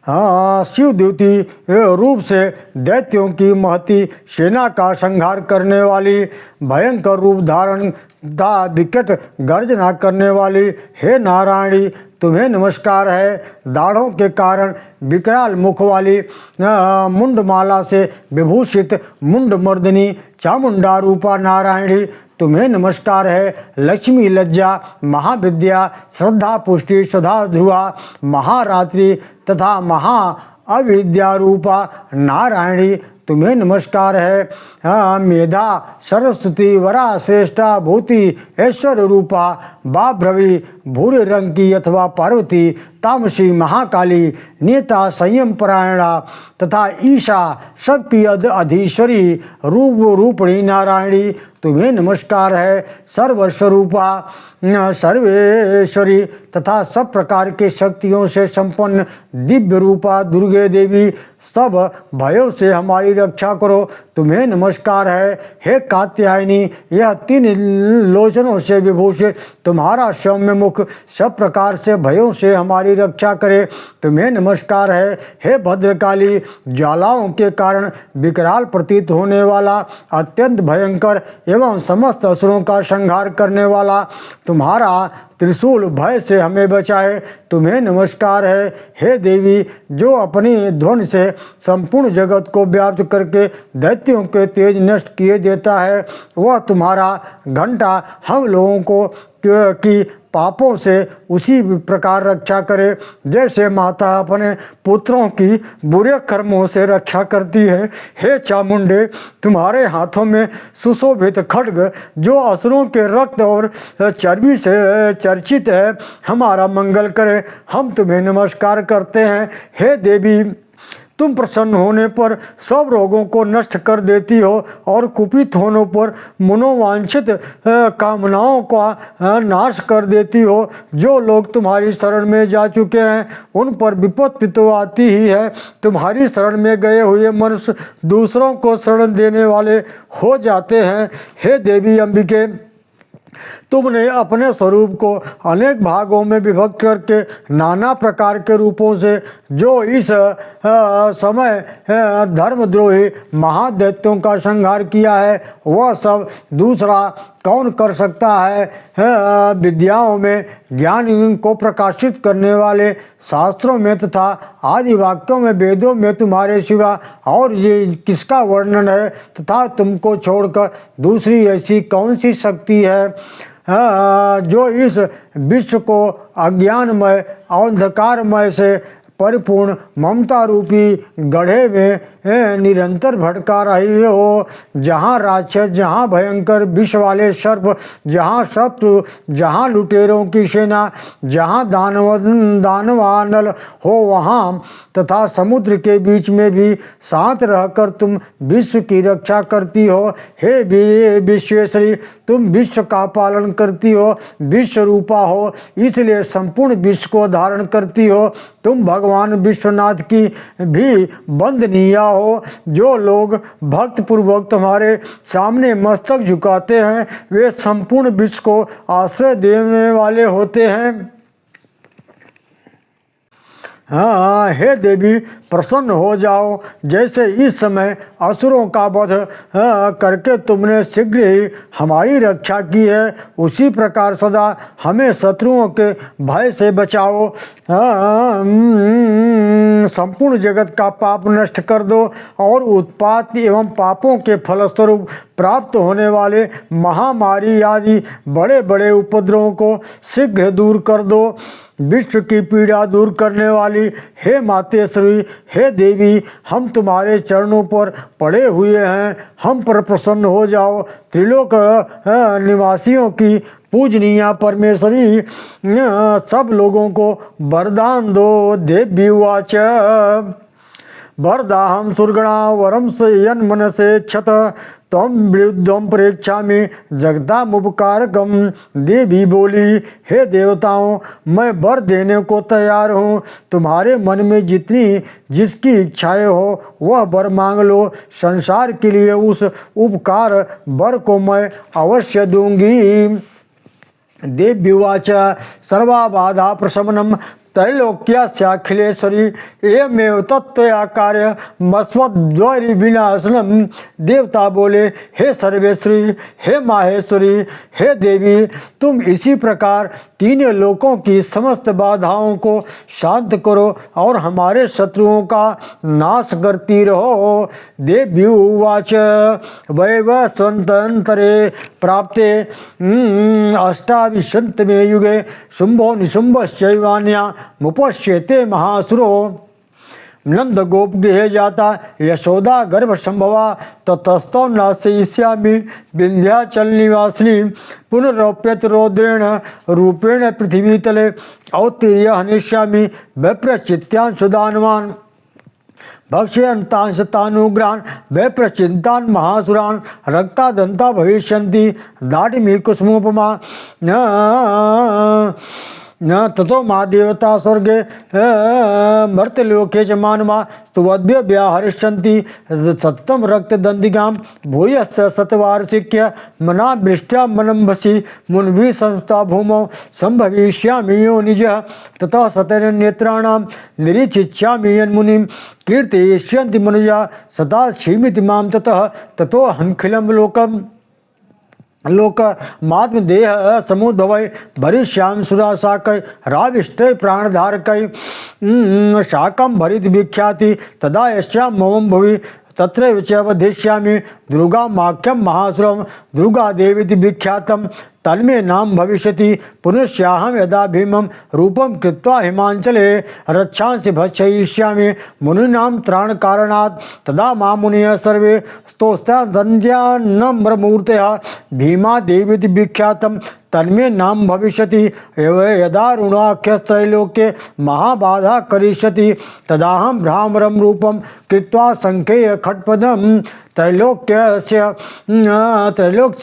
शिव द्युति रूप से दैत्यों की महती सेना का संहार करने वाली, भयंकर रूप धारण तथा विकट गर्जना करने वाली, हे नारायणी तुम्हें नमस्कार है। दाढ़ों के कारण विकराल मुख वाली, मुंडमाला से विभूषित मुंडमर्दिनी चामुंडा रूपा नारायणी तुम्हें नमस्कार है। लक्ष्मी लज्जा महाविद्या श्रद्धा पुष्टि सदा ध्रुवा महारात्रि तथा महा अविद्या रूपा नारायणी तुम्हें नमस्कार है। मेधा सरस्वती वरा श्रेष्ठा भूति ऐश्वर्य रूपा बाभ्रवी भूरे रंग की अथवा पार्वती तामसी महाकाली नेता संयम परायणा तथा ईशा सबकी अधीश्वरी रूपणी नारायणी तुम्हें नमस्कार है। सर्वस्वरूपा सर्वेश्वरी तथा सब प्रकार के शक्तियों से संपन्न दिव्य रूपा दुर्गे देवी सब भयों से हमारी रक्षा करो तुम्हें नमस्कार है। हे कात्यायनी यह तीन लोचनों से विभूषित तुम्हारा सौम्य मुख सब प्रकार से भयों से हमारी रक्षा करे तुम्हें नमस्कार है। हे भद्रकाली ज्वालाओं के कारण विकराल प्रतीत होने वाला अत्यंत भयंकर एवं समस्त असुरों का संहार करने वाला तुम्हारा त्रिशूल भय से हमें बचाए तुम्हें नमस्कार है। हे देवी जो अपनी ध्वनि से संपूर्ण जगत को व्याप्त करके दैत्यों के तेज नष्ट किए देता है, वह तुम्हारा घंटा हम लोगों को की पापों से उसी प्रकार रक्षा करे जैसे माता अपने पुत्रों की बुरे कर्मों से रक्षा करती है। हे चामुंडे तुम्हारे हाथों में सुशोभित खड्ग जो असुरों के रक्त और चर्बी से चर्चित है हमारा मंगल करे हम तुम्हें नमस्कार करते हैं। हे देवी तुम प्रसन्न होने पर सब रोगों को नष्ट कर देती हो और कुपित होने पर मनोवांछित कामनाओं का नाश कर देती हो। जो लोग तुम्हारी शरण में जा चुके हैं उन पर विपत्ति तो आती ही है, तुम्हारी शरण में गए हुए मनुष्य दूसरों को शरण देने वाले हो जाते हैं। हे देवी अंबिके तुमने अपने स्वरूप को अनेक भागों में विभक्त करके नाना प्रकार के रूपों से जो इस समय धर्मद्रोही महादैत्यों का संहार किया है वह सब दूसरा कौन कर सकता है। विद्याओं में ज्ञान को प्रकाशित करने वाले शास्त्रों में तथा आदि वाक्यों में वेदों में तुम्हारे सिवा और ये किसका वर्णन है तथा तुमको छोड़कर दूसरी ऐसी कौन सी शक्ति है जो इस विश्व को अज्ञानमय अंधकारमय से परिपूर्ण ममता रूपी गड्ढे में निरंतर भटका रही हो। जहाँ राक्षस, जहाँ भयंकर विष वाले सर्प, जहाँ शत्रु, जहाँ लुटेरों की सेना, जहाँ दानवानल हो वहाँ तथा समुद्र के बीच में भी शांत रहकर तुम विश्व की रक्षा करती हो। हे विश्वेश्वरी तुम विश्व का पालन करती हो, विश्व रूपा हो इसलिए संपूर्ण विश्व को धारण करती हो। तुम भगवान विश्वनाथ की भी वंदनीया हो। जो लोग भक्त पूर्वक तुम्हारे सामने मस्तक झुकाते हैं वे संपूर्ण विश्व को आश्रय देने वाले होते हैं। हाँ हे देवी प्रसन्न हो जाओ। जैसे इस समय असुरों का वध करके तुमने शीघ्र ही हमारी रक्षा की है उसी प्रकार सदा हमें शत्रुओं के भय से बचाओ। संपूर्ण जगत का पाप नष्ट कर दो और उत्पात एवं पापों के फलस्वरूप प्राप्त होने वाले महामारी आदि बड़े बड़े उपद्रवों को शीघ्र दूर कर दो। विश्व की पीड़ा दूर करने वाली हे मातेश्वरी, हे देवी हम तुम्हारे चरणों पर पड़े हुए हैं, हम पर प्रसन्न हो जाओ। त्रिलोक निवासियों की पूजनीया परमेश्वरी सब लोगों को वरदान दो। देवी उवाच वरदाहं सुरगणा वरम से यन्मनसे क्षत तम विरुद्धम परीक्षामि जगतामुपकारकम। देवी बोली हे देवताओं मैं वर देने को तैयार हूँ, तुम्हारे मन में जितनी जिसकी इच्छाएं हो वह वर मांग लो। संसार के लिए उस उपकार वर को मैं अवश्य दूंगी। देव्युवाच सर्वाबाधा प्रशमनम त्रैलोक्यस्याखिलेश्वरी एवमेव तत्त्वयाकार्य मस्वद्वैरी विनाशनम। देवता बोले, हे सर्वेश्वरी, हे माहेश्वरी, हे देवी, तुम इसी प्रकार तीनों लोकों की समस्त बाधाओं को शांत करो और हमारे शत्रुओं का नाश करती रहो। देवी उवाच वैवस्वतंतरे प्राप्ते अष्टाविंशतिमे युगे शुंभो निशुंभश्चैवान्या मुपश्येते महासुरो। नंद गोप गृह जाता यशोदा गर्भ संभवा ततस्तौ नाशयिष्यामि विंध्याचल निवासिनी। पुनरोप्यत रौद्रेण रूपेण पृथ्वीतले अवतीर्य हनिष्यामि वैप्रचित्यान् सुदानवान्। भक्ष्यन्तांश तानुग्रान् वैप्रचिन्तान् महासुरान्। रक्तादन्ता भविष्यन्ति दाढिमी कुसुमोपमा। न ततो मा देवता स्वर्गे मर्त्यलोके च मानवा स्तुवद्भ्य व्याहरिष्यन्ति सततं रक्तदन्तिकां। भूयश्च शतवार्षिक्य मना वृष्ट्या मनम्भसि मुनिभिः संस्था भूमौ सम्भविष्यामि योनिजः। ततः शतनेत्राणां निरीक्षिष्यामि यन्मुनिं कीर्तयिष्यन्ति मनुजा सदा क्षीमिति मां। ततो हंखिलं लोकमात्मदेह समुद्भवै भरिष्यामि सुधा शाकै राविष्टै प्राणधारकै। शाकं भरित विख्याति तदा यस्यां मम भुवि तत्रैव च वधिष्यामि दुर्गामाख्यं महासुरं। दुर्गा देवीति विख्यातं तन्मे नाम भविष्यति। पुनश्याहं यदा भीमं रूपं कृत्वा हिमांचले रक्षांसि भक्षयिष्यामि मुनीनां त्राणकारणात्। तदा मां मुनयः सर्वे स्तोस्तान्त्यान्नम्रमूर्तयः। भीमा देवीति विख्यातं तन्मे नाम भविष्यति। यदा ऋणाख्यस्त्रैलोक्ये महाबाधा करिष्यति तदाहं भ्रामरं रूपं कृत्वा संख्येय खट्पदं त्रैलोक्य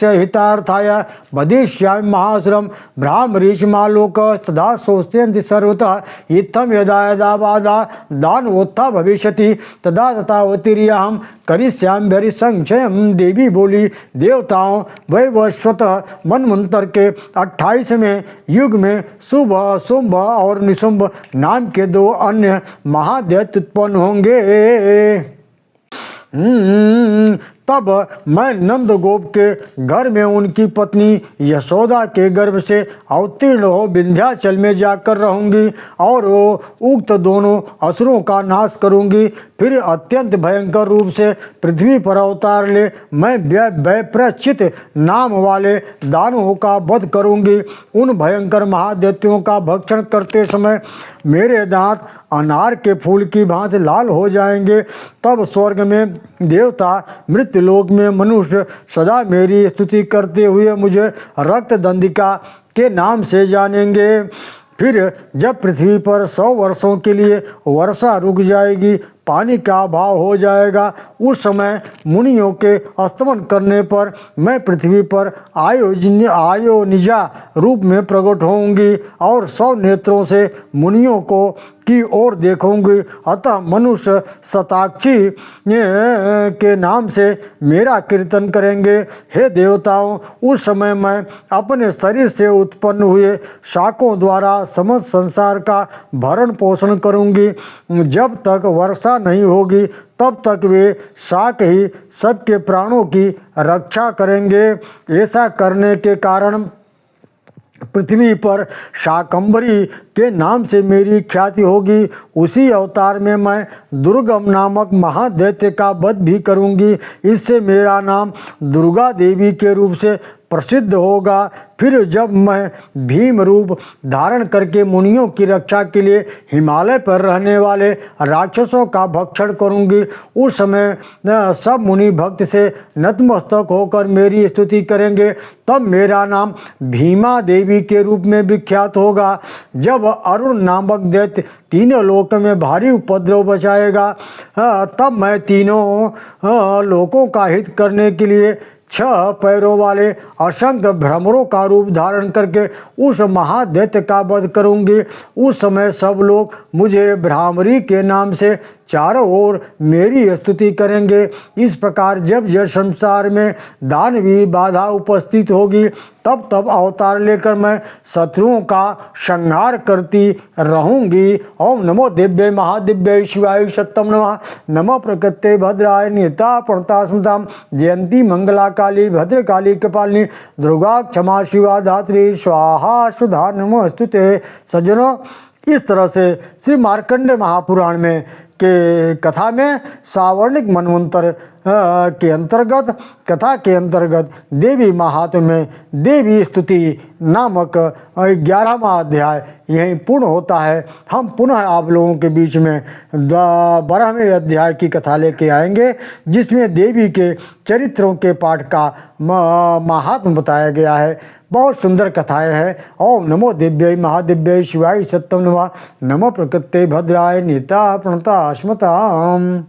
हितार्थाय वदिष्यामि महासुरं। भ्रामरीचमालोक तदा सोऽस्त्यन्ति सर्वतः। इत्थं यदा यदा बाधा दानवोत्था भविष्यति तदा तथावतीर्याहं करिष्यामि हरिसंक्षयं। देवी बोली, देवताओं वैवस्वतः मनमंत्र के 28वें युग में शुभ शुंभ और निशुंभ नाम के 2 अन्य महादैत्य उत्पन्न होंगे। तब मैं नंद गोप के घर में उनकी पत्नी यशोदा के गर्भ से अवतीर्ण हो विंध्याचल में जाकर रहूंगी और वो उक्त दोनों असुरों का नाश करूंगी। फिर अत्यंत भयंकर रूप से पृथ्वी पर अवतार ले मैं वैप्रचित नाम वाले दानवों का वध करूंगी। उन भयंकर महादैत्यों का भक्षण करते समय मेरे दांत अनार के फूल की भांति लाल हो जाएंगे। तब स्वर्ग में देवता, मृत्युलोक में मनुष्य सदा मेरी स्तुति करते हुए मुझे रक्तदंतिका के नाम से जानेंगे। फिर जब पृथ्वी पर 100 वर्षों के लिए वर्षा रुक जाएगी, पानी का अभाव हो जाएगा, उस समय मुनियों के अस्तमन करने पर मैं पृथ्वी पर आयोनिजा रूप में प्रकट होंगी और 100 नेत्रों से मुनियों को की ओर देखूंगी। अतः मनुष्य शताक्षी के नाम से मेरा कीर्तन करेंगे। हे देवताओं, उस समय मैं अपने शरीर से उत्पन्न हुए शाकों द्वारा समस्त संसार का भरण पोषण करूंगी। जब तक वर्षा नहीं होगी तब तक वे शाक ही सबके प्राणों की रक्षा करेंगे। ऐसा करने के कारण पृथ्वी पर शाकंभरी के नाम से मेरी ख्याति होगी। उसी अवतार में मैं दुर्गम नामक महादैत्य का वध भी करूंगी। इससे मेरा नाम दुर्गा देवी के रूप से प्रसिद्ध होगा। फिर जब मैं भीम रूप धारण करके मुनियों की रक्षा के लिए हिमालय पर रहने वाले राक्षसों का भक्षण करूंगी, उस समय सब मुनि भक्त से नतमस्तक होकर मेरी स्तुति करेंगे। तब मेरा नाम भीमा देवी के रूप में विख्यात होगा। जब अरुण नामक दैत्य तीनों लोक में भारी उपद्रव बचाएगा, तब मैं तीनों लोकों का हित करने के लिए 6 पैरों वाले असंख्य भ्रमरों का रूप धारण करके उस महादैत्य का वध करूंगी। उस समय सब लोग मुझे भ्रामरी के नाम से चारों ओर मेरी स्तुति करेंगे। इस प्रकार जब जब संसार में दानवी बाधा उपस्थित होगी तब तब अवतार लेकर मैं शत्रुओं का संहार करती रहूंगी। ओम नमो दिव्य महादिव्य शिवाय सत्यम नमः। नमः प्रकृते भद्राय निता प्रणता स्मृताम जयंती मंगला काली भद्रकाली कपालिनी दुर्गा क्षमा शिवा धात्री स्वाहा सुधा नमोस्तुते। सज्जनों, इस तरह से श्री मार्कंडेय महापुराण में के कथा में सावर्णिक मनवंतर के अंतर्गत कथा के अंतर्गत देवी महात्म्य में देवी स्तुति नामक 11वां अध्याय यहीं पूर्ण होता है। हम पुनः आप लोगों के बीच में 12वें अध्याय की कथा लेके आएंगे जिसमें देवी के चरित्रों के पाठ का महात्म्य बताया गया है। बहुत सुंदर कथाएं हैं। ओम नमो दिव्य महादिव्य शिवाय सत्यम नमः। नमः प्रकृते भद्राय निता प्रणता स्मृताम।